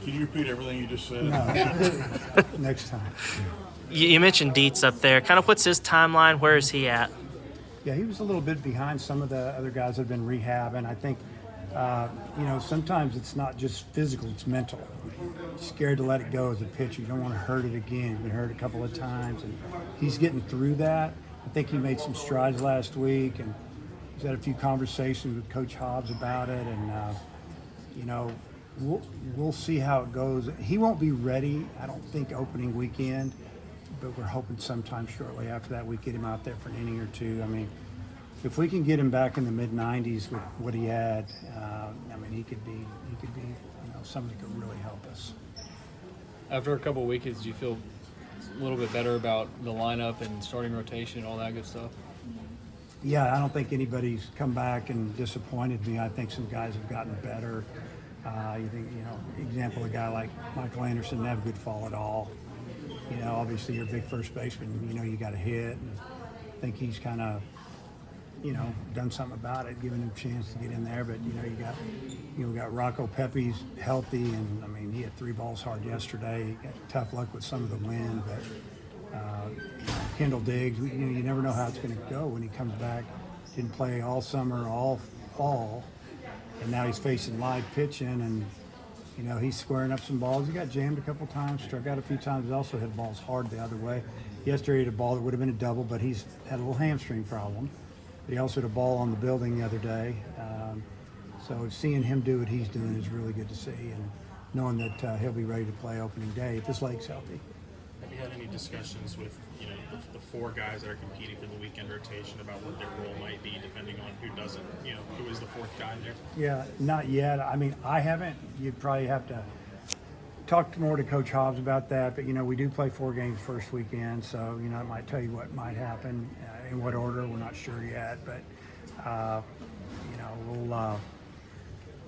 Can you repeat everything you just said? No, next time. You mentioned Dietz up there. Kind of what's his timeline? Where is he at? Yeah, he was a little bit behind some of the other guys that have been rehabbing. I think, sometimes it's not just physical, it's mental. You're scared to let it go as a pitcher. You don't want to hurt it again. He's been hurt a couple of times, and he's getting through that. I think he made some strides last week, and he's had a few conversations with Coach Hobbs about it, and, you know, we'll see how it goes. He won't be ready, I don't think, opening weekend, but we're hoping sometime shortly after that we get him out there for an inning or two. I mean, if we can get him back in the mid-90s with what he had, I mean, he could be, somebody could really help us. After a couple of weekends, do you feel a little bit better about the lineup and starting rotation and all that good stuff? Yeah, I don't think anybody's come back and disappointed me. I think some guys have gotten better. You think, example, a guy like Michael Anderson didn't have a good fall at all. Obviously you're a big first baseman, you got to hit. And I think he's kind of, done something about it, giving him a chance to get in there. But, you got Rocco Pepe's healthy, and, I mean, he hit 3 balls hard yesterday. He got tough luck with some of the wind, but Kendall Diggs, you never know how it's going to go when he comes back. Didn't play all summer, all fall, and now he's facing live pitching, and he's squaring up some balls. He got jammed a couple times, struck out a few times. He also hit balls hard the other way. Yesterday he hit a ball that would have been a double, but he's had a little hamstring problem. But he also hit a ball on the building the other day. So seeing him do what he's doing is really good to see, and knowing that he'll be ready to play opening day if his leg's healthy. Have you had any discussions with the 4 guys that are competing for the weekend rotation about what their role might be, depending on who doesn't, who is the 4th guy there? Yeah, not yet. I mean, I haven't. You'd probably have to talk more to Coach Hobbs about that. But we do play 4 games first weekend, so it might tell you what might happen in what order. We're not sure yet, but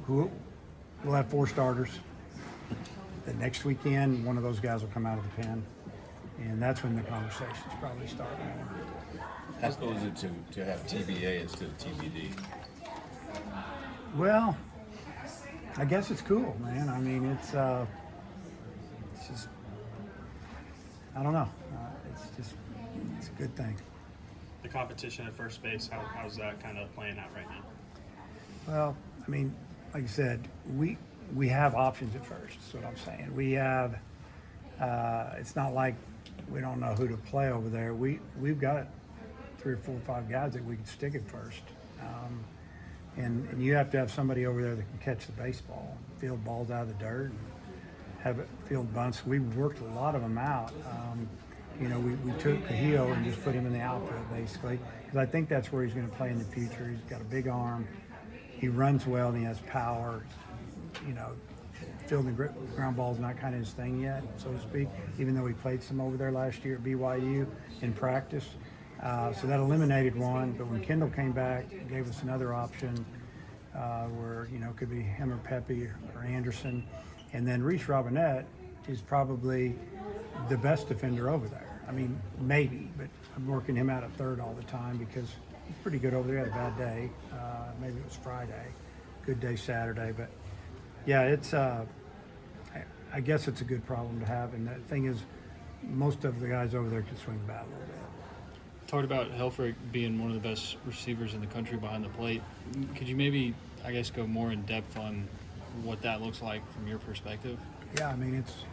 we'll have 4 starters. The next weekend, one of those guys will come out of the pen, and that's when the conversations probably start more. How cool is it to have TBA instead of TBD? Well, I guess it's cool, man. I mean, it's just, I don't know. It's a good thing. The competition at first base, how's that kind of playing out right now? Well, I mean, like I said, we have options at first. That's what I'm saying. We have. It's not like we don't know who to play over there. We've got 3 or 4 or 5 guys that we can stick at first, and you have to have somebody over there that can catch the baseball, field balls out of the dirt, and have it field bunts. We've worked a lot of them out. We took Cahillo and just put him in the outfield basically, because I think that's where he's going to play in the future. He's got a big arm. He runs well and he has power. Fielding ground balls not kind of his thing yet, so to speak, even though he played some over there last year at BYU in practice. So that eliminated one, but when Kendall came back, it gave us another option where, it could be him or Pepe or Anderson. And then Reese Robinette is probably the best defender over there. I mean, maybe, but I'm working him out at third all the time because he's pretty good over there. He had a bad day. Maybe it was Friday. Good day Saturday. But, yeah, it's I guess it's a good problem to have. And the thing is, most of the guys over there can swing the bat a little bit. Talked about Helfrich being one of the best receivers in the country behind the plate. Could you maybe, go more in depth on what that looks like from your perspective? Yeah, I mean, it's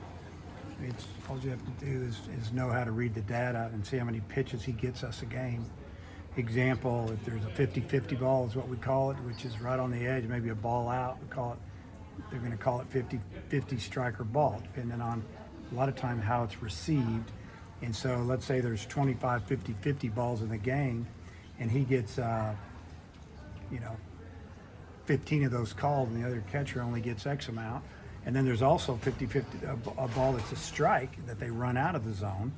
all you have to do is know how to read the data and see how many pitches he gets us a game. Example, if there's a 50-50 ball is what we call it, which is right on the edge, maybe a ball out, they're going to call it 50-50 striker ball, depending on a lot of time how it's received. And so let's say there's 25 50-50 balls in the game, and he gets 15 of those called, and the other catcher only gets X amount. And then there's also 50-50, a ball that's a strike that they run out of the zone,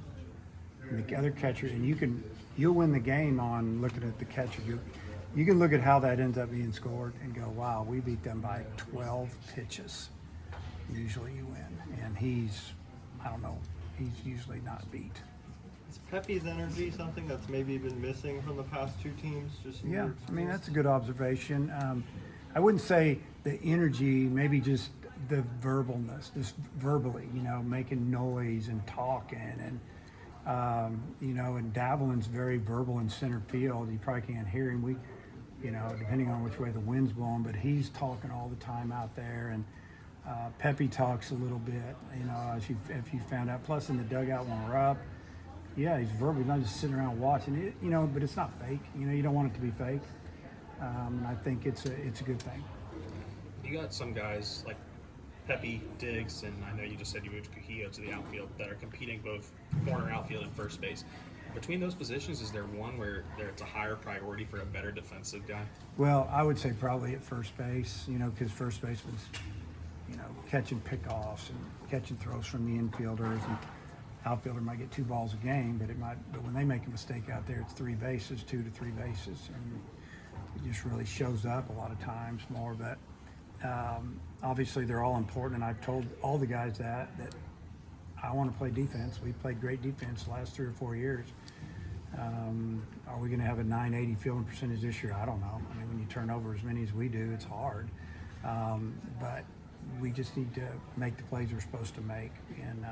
and the other catcher, and you'll win the game on looking at the catcher. You can look at how that ends up being scored and go, wow, we beat them by 12 pitches. Usually you win. And he's usually not beat. Is Pepe's energy something that's maybe been missing from the past 2 teams? Yeah, I mean, that's a good observation. I wouldn't say the energy, maybe just the verbalness, just verbally, making noise and talking, and and Davelin's very verbal in center field. You probably can't hear him. Depending on which way the wind's blowing, but he's talking all the time out there. And Pepe talks a little bit, if you found out. Plus in the dugout when we're up, yeah, he's verbal. He's not just sitting around watching it, but it's not fake. You don't want it to be fake. I think it's a good thing. You got some guys like Pepe, Diggs, and I know you just said you moved Cajillo to the outfield that are competing both corner, outfield, and first base. Between those positions, is there one where it's a higher priority for a better defensive guy? Well, I would say probably at first base, because first baseman's, catching pickoffs and catching throws from the infielders, and outfielder might get 2 balls a game, but when they make a mistake out there, it's 3 bases, 2 to 3 bases, and it just really shows up a lot of times more. But obviously they're all important, and I've told all the guys that I want to play defense. We played great defense the last 3 or 4 years. Are we going to have a 980 fielding percentage this year? I don't know. I mean, when you turn over as many as we do, it's hard. But we just need to make the plays we're supposed to make. And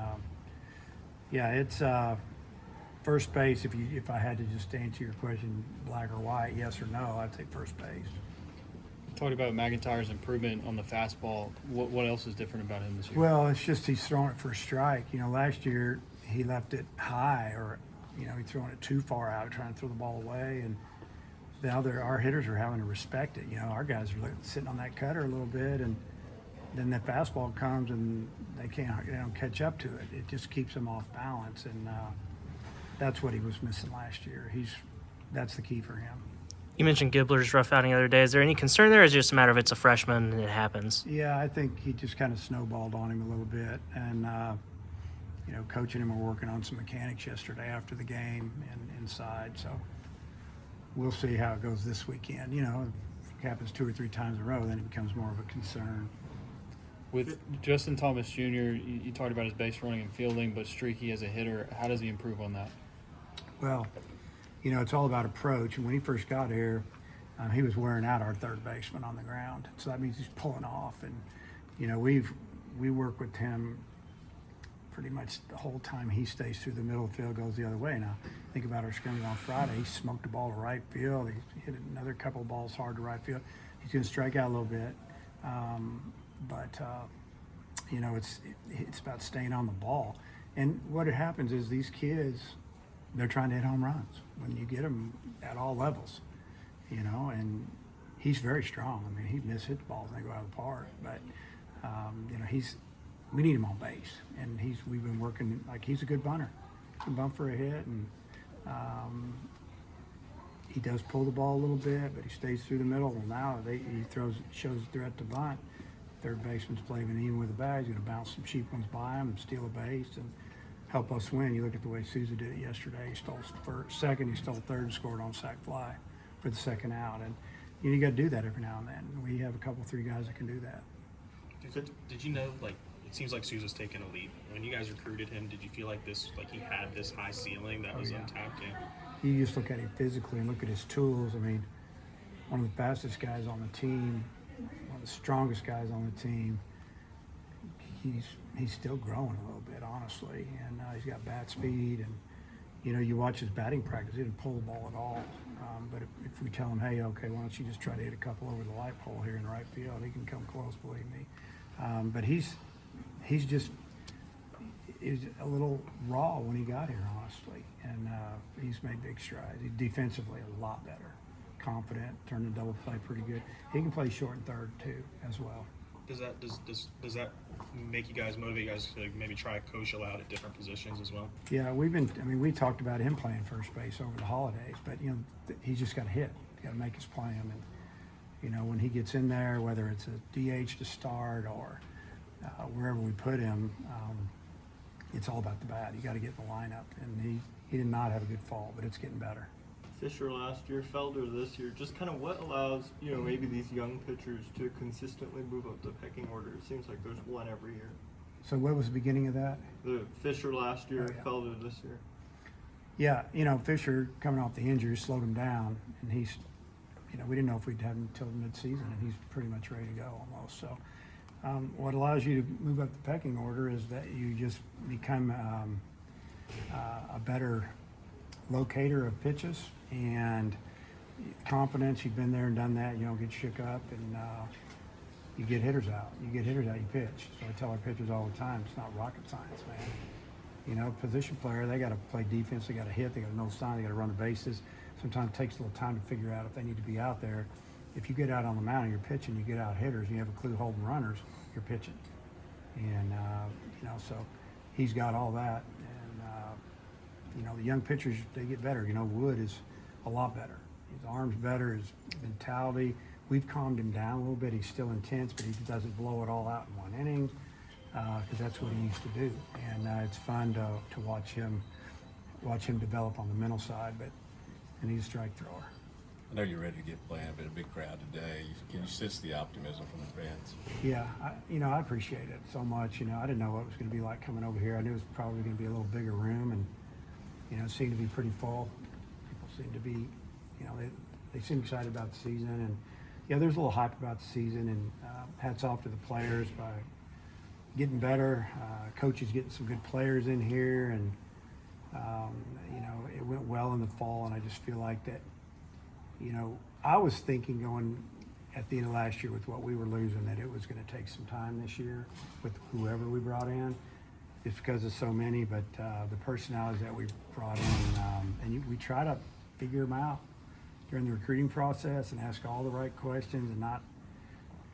it's first base. If I had to just answer your question, black or white, yes or no, I'd say first base. Talked about McIntyre's improvement on the fastball. What else is different about him this year? Well, it's just he's throwing it for a strike. Last year he left it high, or he's throwing it too far out, trying to throw the ball away. And now our hitters are having to respect it. Our guys are sitting on that cutter a little bit, and then that fastball comes and they don't catch up to it. It just keeps them off balance, and that's what he was missing last year. That's the key for him. You mentioned Gibbler's rough outing the other day. Is there any concern there, or is it just a matter of it's a freshman and it happens? Yeah, I think he just kind of snowballed on him a little bit. And, coaching him, we're working on some mechanics yesterday after the game and inside. So we'll see how it goes this weekend. If it happens 2 or 3 times in a row, then it becomes more of a concern. With Justin Thomas Jr., you talked about his base running and fielding, but streaky as a hitter. How does he improve on that? Well, it's all about approach. And when he first got here, he was wearing out our third baseman on the ground. So that means he's pulling off. And, we work with him pretty much the whole time. He stays through the middle of the field, goes the other way. Now, think about our scrimmage on Friday. He smoked the ball to right field. He hit another couple of balls hard to right field. He's going to strike out a little bit. It's about staying on the ball. And what happens is these kids, they're trying to hit home runs when you get them at all levels, and he's very strong. I mean, he hit balls and they go out of the park, but, we need him on base, and we've been working, he's a good bunter. He can bunt for a hit, and he does pull the ball a little bit, but he stays through the middle. Well, now he shows a threat to bunt. Third baseman's playing even with the bag. He's going to bounce some cheap ones by him and steal a base and help us win. You look at the way Souza did it yesterday. He stole second, he stole third, and scored on sac fly for the second out. And you got to do that every now and then. We have a couple, 3 guys that can do that. Did you know, it seems like Souza's taken a leap. When you guys recruited him, did you feel like he had this high ceiling that was untapped? Yeah. You just look at him physically and look at his tools. I mean, one of the fastest guys on the team, one of the strongest guys on the team. He's still growing a little bit, honestly, and he's got bat speed. And you watch his batting practice; he didn't pull the ball at all. But if we tell him, hey, okay, why don't you just try to hit a couple over the light pole here in right field, he can come close, believe me. But he's a little raw when he got here, honestly, and he's made big strides. He's defensively a lot better, confident, turned the double play pretty good. He can play short and third too, as well. Does that make you guys motivate you guys to maybe try Koshel out at different positions as well? Yeah, we talked about him playing first base over the holidays, but he's just got to hit. He's got to make his play him, and when he gets in there, whether it's a DH to start or wherever we put him, it's all about the bat. You got to get in the lineup, and he did not have a good fall, but it's getting better. Fisher last year, Felder this year. Just kind of what allows maybe these young pitchers to consistently move up the pecking order? It seems like there's one every year. So what was the beginning of that? The Fisher last year, Felder this year. Yeah, Fisher coming off the injury slowed him down, and he's, we didn't know if we'd have him until mid-season, and he's pretty much ready to go almost. So What allows you to move up the pecking order is that you just become a better locator of pitches and confidence. You've been there and done that. You don't get shook up, and you get hitters out. You get hitters out, you pitch. So I tell our pitchers all the time, it's not rocket science, man. You know, position player, they got to play defense, they got to hit, they got to know sign, they got to run the bases. Sometimes it takes a little time to figure out if they need to be out there. If you get out on the mound and you're pitching, you get out hitters, and you have a clue holding runners, you're pitching. And, you know, so he's got all that. And, you know, the young pitchers, they get better. You know, Wood is a lot better. His arm's better, his mentality. We've calmed him down a little bit. He's still intense, but he doesn't blow it all out in one inning because that's what he used to do. And it's fun to watch him develop on the mental side. And he's a strike thrower. I know you're ready to get playing, but a big crowd today. Can you sense the optimism from the fans? Yeah, I appreciate it so much. You know, I didn't know what it was going to be like coming over here. I knew it was probably going to be a little bigger room, and you know, it seemed to be pretty full. People seem to be, you know, they seem excited about the season, and yeah, there's a little hype about the season. And hats off to the players by getting better. Coaches getting some good players in here, and you know, it went well in the fall, and I just feel like that. You know, I was thinking going at the end of last year with what we were losing that it was going to take some time this year with whoever we brought in. It's because of so many, but the personalities that we brought in, and we try to figure them out during the recruiting process and ask all the right questions and not,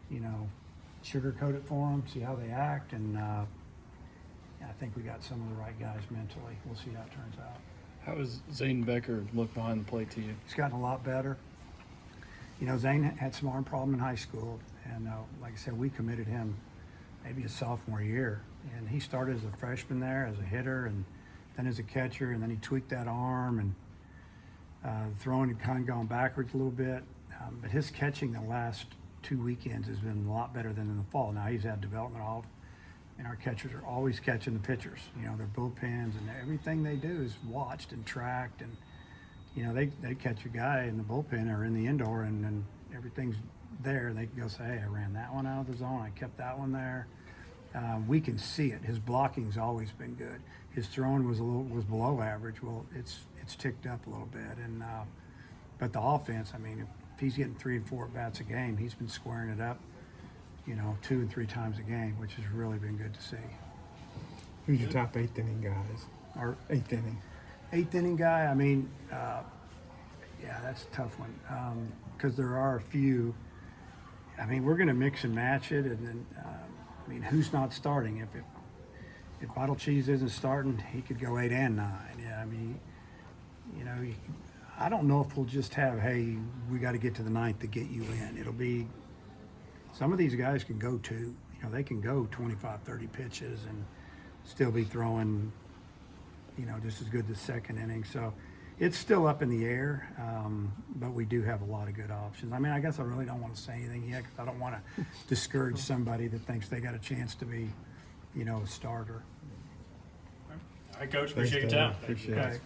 you know, sugarcoat it for them, see how they act. And I think we got some of the right guys mentally. We'll see how it turns out. How does Zane Becker look behind the plate to you? He's gotten a lot better. You know, Zane had some arm problem in high school, and like I said, we committed him maybe his sophomore year, and he started as a freshman there as a hitter, and then as a catcher, and then he tweaked that arm, and throwing had kind of gone backwards a little bit, but his catching the last 2 weekends has been a lot better than in the fall. Now he's had development off. And our catchers are always catching the pitchers. You know, their bullpens and everything they do is watched and tracked. And, you know, they catch a guy in the bullpen or in the indoor and everything's there. They can go say, hey, I ran that one out of the zone. I kept that one there. We can see it. His blocking's always been good. His throwing was below average. Well, it's ticked up a little bit. And but the offense, I mean, if he's getting 3 and 4 at-bats a game, he's been squaring it up, you know, 2 and 3 times a game, which has really been good to see. Who's your top 8th inning guys? Our 8th inning. 8th inning guy, I mean, yeah, that's a tough one because there are a few. I mean, we're going to mix and match it, and then, I mean, who's not starting? If Bottle Cheese isn't starting, he could go 8 and 9. Yeah, I mean, you know, I don't know if we'll just have, hey, we got to get to the 9th to get you in. It'll be. Some of these guys can go you know, they can go 25, 30 pitches and still be throwing, you know, just as good the second inning. So it's still up in the air, but we do have a lot of good options. I mean, I guess I really don't want to say anything yet because I don't want to discourage somebody that thinks they got a chance to be, you know, a starter. All right, Coach. Appreciate your time. Appreciate it. Okay.